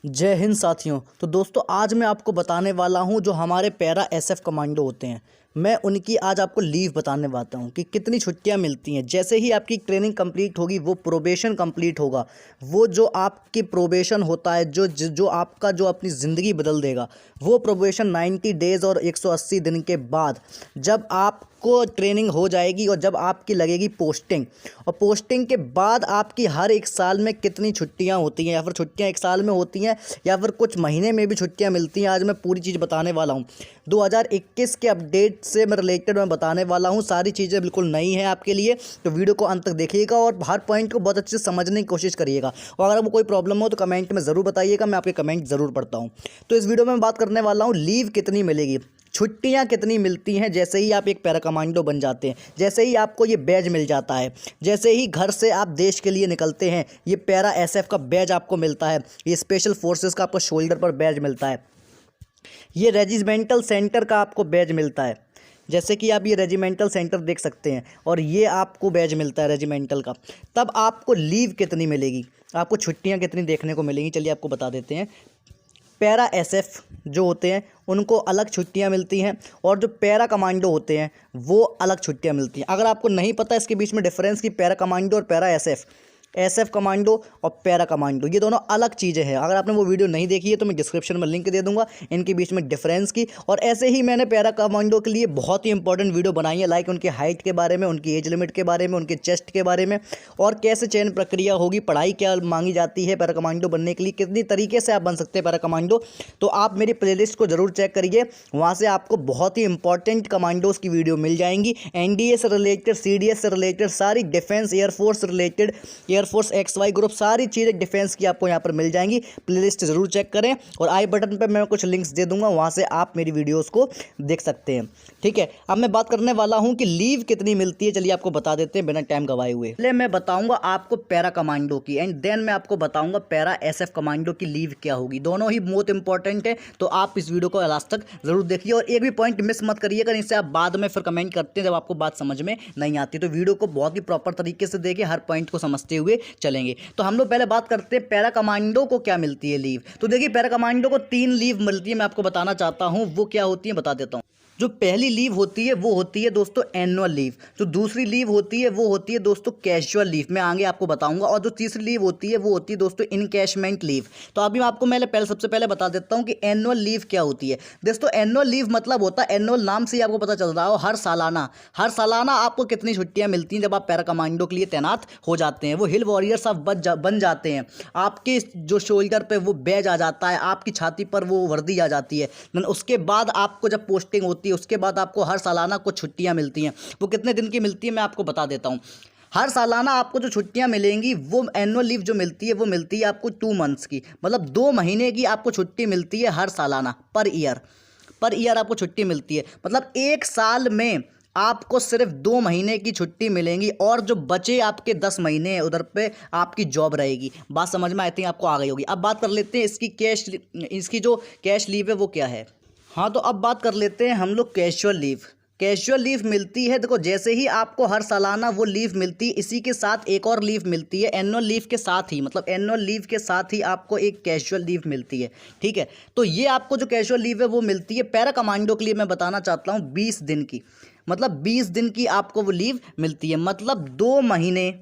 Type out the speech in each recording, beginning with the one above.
जय हिंद साथियों। तो दोस्तों आज मैं आपको बताने वाला हूं जो हमारे पैरा एसएफ कमांडो होते हैं, मैं उनकी आज आपको लीव बताने वाला हूं कि कितनी छुट्टियां मिलती हैं। जैसे ही आपकी ट्रेनिंग कंप्लीट होगी, वो प्रोबेशन कंप्लीट होगा, वो जो आपकी प्रोबेशन होता है जो आपका जो अपनी ज़िंदगी बदल देगा, वो प्रोबेशन 90 डेज़ और 180 दिन के बाद जब आपको ट्रेनिंग हो जाएगी और जब आपकी लगेगी पोस्टिंग, और पोस्टिंग के बाद आपकी हर एक साल में कितनी छुट्टियां होती हैं, या फिर छुट्टियां एक साल में होती हैं या फिर कुछ महीने में भी छुट्टियां मिलती हैं, आज मैं पूरी चीज़ बताने वाला हूं। 2021 के अपडेट से मैं रिलेटेड मैं बताने वाला हूं। सारी चीज़ें बिल्कुल नई हैं आपके लिए, तो वीडियो को अंत तक देखिएगा और हर पॉइंट को बहुत अच्छे से समझने की कोशिश करिएगा। और अगर आपको कोई प्रॉब्लम हो तो कमेंट में ज़रूर बताइएगा, मैं आपके कमेंट ज़रूर पढ़ता हूँ। तो इस वीडियो में मैं बात करने वाला हूँ लीव कितनी मिलेगी, छुट्टियां कितनी मिलती हैं जैसे ही आप एक पैरा कमांडो बन जाते हैं, जैसे ही आपको ये बैज मिल जाता है, जैसे ही घर से आप देश के लिए निकलते हैं, ये पैरा एसएफ का बैज आपको मिलता है, ये स्पेशल फोर्सेस का आपको शोल्डर पर बैज मिलता है, ये रेजिमेंटल सेंटर का आपको बैज मिलता है। जैसे कि आप ये रेजिमेंटल सेंटर देख सकते हैं और ये आपको बैज मिलता है रेजिमेंटल का। तब आपको लीव कितनी मिलेगी, आपको छुट्टियां कितनी देखने को मिलेंगी, चलिए आपको बता देते हैं। पैरा एसएफ जो होते हैं उनको अलग छुट्टियां मिलती हैं, और जो पैरा कमांडो होते हैं वो अलग छुट्टियां मिलती हैं। अगर आपको नहीं पता इसके बीच में डिफरेंस कि पैरा कमांडो और पैरा एसएफ, एसएफ कमांडो और पैरा कमांडो ये दोनों अलग चीज़ें हैं, अगर आपने वो वीडियो नहीं देखी है तो मैं डिस्क्रिप्शन में लिंक दे दूंगा इनके बीच में डिफरेंस की। और ऐसे ही मैंने पैरा कमांडो के लिए बहुत ही इंपॉर्टेंट वीडियो बनाई है, लाइक उनकी हाइट के बारे में, उनकी एज लिमिट के बारे में, उनके चेस्ट के बारे में, और कैसे चयन प्रक्रिया होगी, पढ़ाई क्या मांगी जाती है पैरा कमांडो बनने के लिए, कितनी तरीके से आप बन सकते हैं पैरा कमांडो। तो आप मेरी प्लेलिस्ट को ज़रूर चेक करिए, वहाँ से आपको बहुत ही इंपॉर्टेंट कमांडोज की वीडियो मिल जाएंगी। एनडीए से रिलेटेड, सीडीएस से रिलेटेड, सारी defence, air force related, air force XY group, सारी चीज़ें डिफेंस की आपको यहाँ पर मिल जाएंगी। प्लेलिस्ट ज़रूर चेक करें और आई बटन पर मैं कुछ लिंक्स दे दूंगा, वहाँ से आप मेरी वीडियोस को देख सकते हैं। ठीक है, अब मैं बात करने वाला हूँ कि लीव कितनी मिलती है, चलिए आपको बता देते हैं बिना टाइम गवाए हुए। पहले मैं बताऊंगा आपको पैरा कमांडो की, एंड देन मैं आपको बताऊंगा पैरा एसएफ कमांडो की लीव क्या होगी। दोनों ही बहुत इंपॉर्टेंट है, तो आप इस वीडियो को लास्ट तक जरूर देखिए और एक भी पॉइंट मिस मत करिएगा, इससे आप बाद में फिर कमेंट करते हैं जब आपको बात समझ में नहीं आती। तो वीडियो को बहुत ही प्रॉपर तरीके से देखिए, हर पॉइंट को समझते हुए चलेंगे। तो हम लोग पहले बात करते हैं पैरा कमांडो को क्या मिलती है लीव। तो देखिए पैरा कमांडो को 3 लीव मिलती है, मैं आपको बताना चाहता हूं वो क्या होती है, बता देता हूं। जो पहली लीव होती है वो होती है दोस्तों एनुअल लीव, जो दूसरी लीव होती है वो होती है दोस्तों कैजुअल लीव, मैं आगे आपको बताऊंगा, और जो तीसरी लीव होती है वो होती है दोस्तों इनकैशमेंट लीव। तो अभी मैं आपको सबसे पहले बता देता हूं कि एनुअल लीव क्या होती है। दोस्तों एनुअल लीव मतलब होता है, एनुअल नाम से ही आपको पता चल रहा हो, हर सालाना आपको कितनी छुट्टियां मिलती हैं जब आप पैरा कमांडो के लिए तैनात हो जाते हैं। वो हिल वॉरियर्स आप बन जाते हैं, आपके जो शोल्डर पे वो बैज आ जाता है, आपकी छाती पर वो वर्दी आ जाती है, उसके बाद आपको जब पोस्टिंग होती है उसके बाद आपको हर सालाना कुछ छुट्टियां मिलती हैं। वो कितने दिन की मिलती है मैं आपको बता देता हूं। हर सालाना आपको जो छुट्टियां मिलेंगी, वो एनुअल लीव जो मिलती है वो मिलती है आपको 2 मंथ्स की, मतलब 2 महीने की आपको छुट्टी मिलती है हर सालाना, पर ईयर आपको छुट्टी मिलती है। मतलब एक साल में आपको सिर्फ 2 महीने की छुट्टी मिलेंगी, और जो बचे आपके 10 महीने हैं उधर पे आपकी जॉब रहेगी। बात समझ में आई थिंक आपको आ गई होगी। अब बात कर लेते हैं इसकी जो कैश लीव है वो क्या है। हाँ, तो अब बात कर लेते हैं हम लोग कैजुअल लीव। कैजुअल लीव मिलती है, देखो जैसे ही आपको हर सालाना वो लीव मिलती है, इसी के साथ एक और लीव मिलती है एनुअल लीव के साथ ही, मतलब एनुअल लीव के साथ ही आपको एक कैजुअल लीव मिलती है। ठीक है, तो ये आपको जो कैजुअल लीव है वो मिलती है पैरा कमांडो के लिए, मैं बताना चाहता हूँ 20 दिन की, मतलब 20 दिन की आपको वो लीव मिलती है, मतलब 2 महीने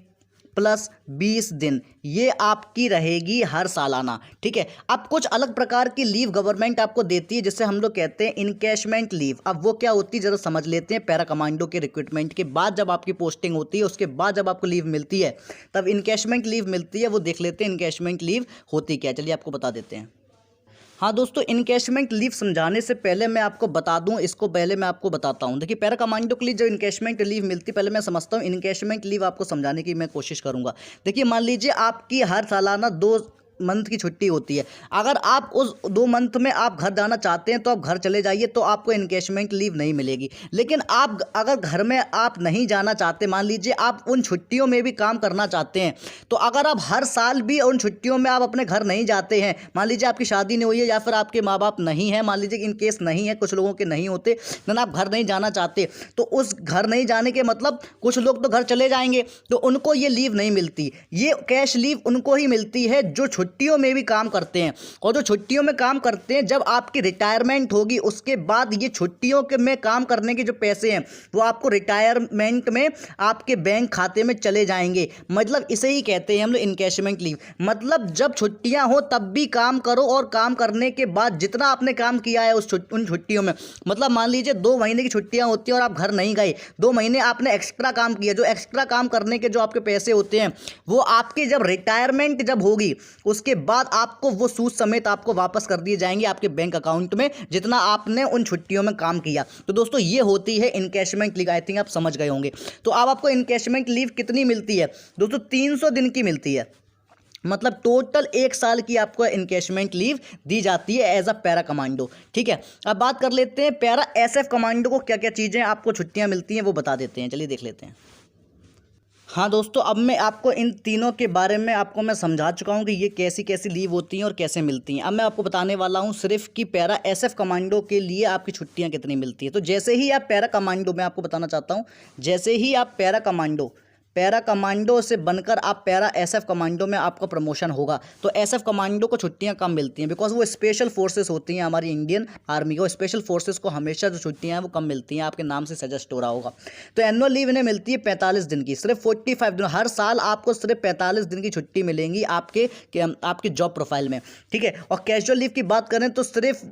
प्लस 20 दिन ये आपकी रहेगी हर सालाना। ठीक है, अब कुछ अलग प्रकार की लीव गवर्नमेंट आपको देती है जिसे हम लोग कहते हैं इनकैशमेंट लीव। अब वो क्या होती है जरा समझ लेते हैं। पैरा कमांडो के रिक्रूटमेंट के बाद जब आपकी पोस्टिंग होती है, उसके बाद जब आपको लीव मिलती है, तब इनकैशमेंट लीव मिलती है। वो देख लेते हैं इनकैशमेंट लीव होती क्या, चलिए आपको बता देते हैं। हाँ दोस्तों, इनकैशमेंट लीव समझाने से पहले मैं आपको बता दूं, इसको पहले मैं आपको बताता हूं। देखिए पैरा कमांडो के लिए जो इनकैशमेंट लीव मिलती है, पहले मैं समझता हूं इनकैशमेंट लीव आपको समझाने की मैं कोशिश करूंगा। देखिए मान लीजिए आपकी हर सालाना 2 मंथ की छुट्टी होती है, अगर आप उस 2 मंथ में आप घर जाना चाहते हैं तो आप घर चले जाइए, तो आपको इनकैशमेंट लीव नहीं मिलेगी। लेकिन आप अगर घर में आप नहीं जाना चाहते, मान लीजिए आप उन छुट्टियों में भी काम करना चाहते हैं, तो अगर आप हर साल भी उन छुट्टियों में आप अपने घर नहीं जाते हैं, मान लीजिए आपकी शादी नहीं हुई है या फिर आपके माँ बाप नहीं हैं, मान लीजिए इन केस नहीं है, कुछ लोगों के नहीं होते, ना आप घर नहीं जाना चाहते, तो उस घर नहीं जाने के मतलब कुछ लोग तो घर चले जाएंगे, तो उनको ये लीव नहीं मिलती। ये कैश लीव उनको ही मिलती है जो छुट्टियों में भी काम करते हैं, और जो छुट्टियों में काम करते हैं, जब आपकी रिटायरमेंट होगी उसके बाद ये छुट्टियों के में काम करने के जो पैसे हैं वो आपको रिटायरमेंट में आपके बैंक खाते में चले जाएंगे। मतलब इसे ही कहते हैं हम लोग इनकैशमेंट लीव। मतलब जब छुट्टियां हो तब भी काम करो, और काम करने के बाद जितना आपने काम किया है उन छुट्टियों में, मतलब मान लीजिए 2 महीने की छुट्टियां होती हैं और आप घर नहीं गए, 2 महीने आपने एक्स्ट्रा काम किया, जो एक्स्ट्रा काम करने के जो आपके पैसे होते हैं वो आपकी जब रिटायरमेंट जब होगी उसके बाद आपको वो सूद समेत आपको वापस कर दिए जाएंगे आपके बैंक अकाउंट में, जितना आपने उन छुट्टियों में काम किया। तो दोस्तों ये होती है इनकैशमेंट लीव। आई थिंक आप समझ गए होंगे। तो अब आपको इनकैशमेंट लीव कितनी मिलती है दोस्तों? 300 दिन की मिलती है। मतलब टोटल 1 साल की आपको इनकैशमेंट लीव दी जाती है एज अ पैरा कमांडो। ठीक है, अब बात कर लेते हैं पैरा एसएफ कमांडो को क्या क्या चीज़ें आपको छुट्टियां मिलती हैं वो बता देते हैं। चलिए देख लेते हैं। हाँ दोस्तों, अब मैं आपको इन तीनों के बारे में आपको मैं समझा चुका हूँ कि ये कैसी कैसी लीव होती हैं और कैसे मिलती हैं। अब मैं आपको बताने वाला हूँ सिर्फ कि पैरा एसएफ कमांडो के लिए आपकी छुट्टियाँ कितनी मिलती हैं। तो जैसे ही आप पैरा कमांडो, मैं आपको बताना चाहता हूँ, जैसे ही आप पैरा कमांडो से बनकर आप पैरा एसएफ कमांडो में आपका प्रमोशन होगा, तो एसएफ कमांडो को छुट्टियां कम मिलती हैं, बिकॉज वो स्पेशल फोर्सेस होती हैं हमारी इंडियन आर्मी को। स्पेशल फोर्सेस को हमेशा जो छुट्टियां हैं वो कम मिलती हैं, आपके नाम से सजेस्ट हो रहा होगा। तो एनुअल लीव इन्हें मिलती है 45 दिन की, सिर्फ 45 दिन। हर साल आपको सिर्फ 45 दिन की छुट्टी मिलेंगी आपके जॉब प्रोफाइल में। ठीक है, और कैजुअल लीव की बात करें तो सिर्फ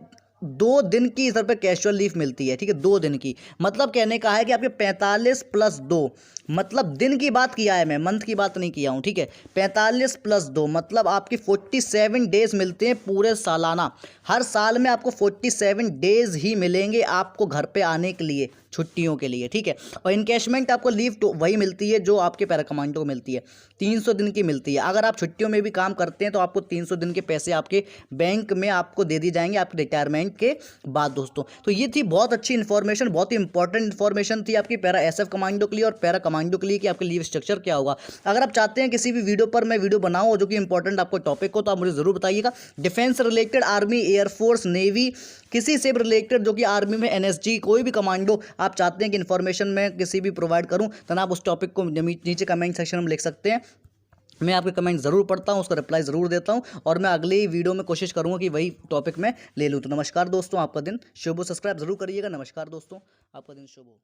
2 दिन की इधर पे कैजुअल लीव मिलती है। ठीक है, 2 दिन की। मतलब कहने का है कि आपके 45 + 2, मतलब दिन की बात किया है, मैं मंथ की बात नहीं किया हूँ। ठीक है, 45 + 2 मतलब आपकी 47 डेज मिलते हैं पूरे सालाना। हर साल में आपको 47 डेज ही मिलेंगे आपको घर पे आने के लिए, छुट्टियों के लिए। ठीक है, और इनकैशमेंट आपको लीव तो वही मिलती है जो आपके पैरा कमांडो को मिलती है, 300 दिन की मिलती है। अगर आप छुट्टियों में भी काम करते हैं तो आपको 300 दिन के पैसे आपके बैंक में आपको दे दी जाएंगे आपके रिटायरमेंट के बाद। दोस्तों तो ये थी बहुत अच्छी इन्फॉर्मेशन, बहुत ही इंपॉर्टेंट इन्फॉर्मेशन थी आपकी पैरा एसएफ कमांडो के लिए और पैरा कमांडो के लिए कि आपके लीव स्ट्रक्चर क्या होगा। अगर आप चाहते हैं किसी भी वीडियो पर मैं वीडियो बनाऊँ जो कि इंपॉर्टेंट आपको टॉपिक हो, तो आप मुझे ज़रूर बताइएगा। Defence related, army, air force, navy, किसी से भी रिलेटेड जो कि आर्मी में एनएसजी, कोई भी कमांडो आप चाहते हैं कि इन्फॉर्मेशन मैं किसी भी प्रोवाइड करूं, तो आप उस टॉपिक को नीचे कमेंट सेक्शन में लिख सकते हैं। मैं आपके कमेंट ज़रूर पढ़ता हूं, उसका रिप्लाई ज़रूर देता हूं, और मैं अगले वीडियो में कोशिश करूंगा कि वही टॉपिक मैं ले लूं। तो नमस्कार दोस्तों, आपका दिन शुभ हो। सब्सक्राइब ज़रूर करिएगा। नमस्कार दोस्तों, आपका दिन शुभ हो।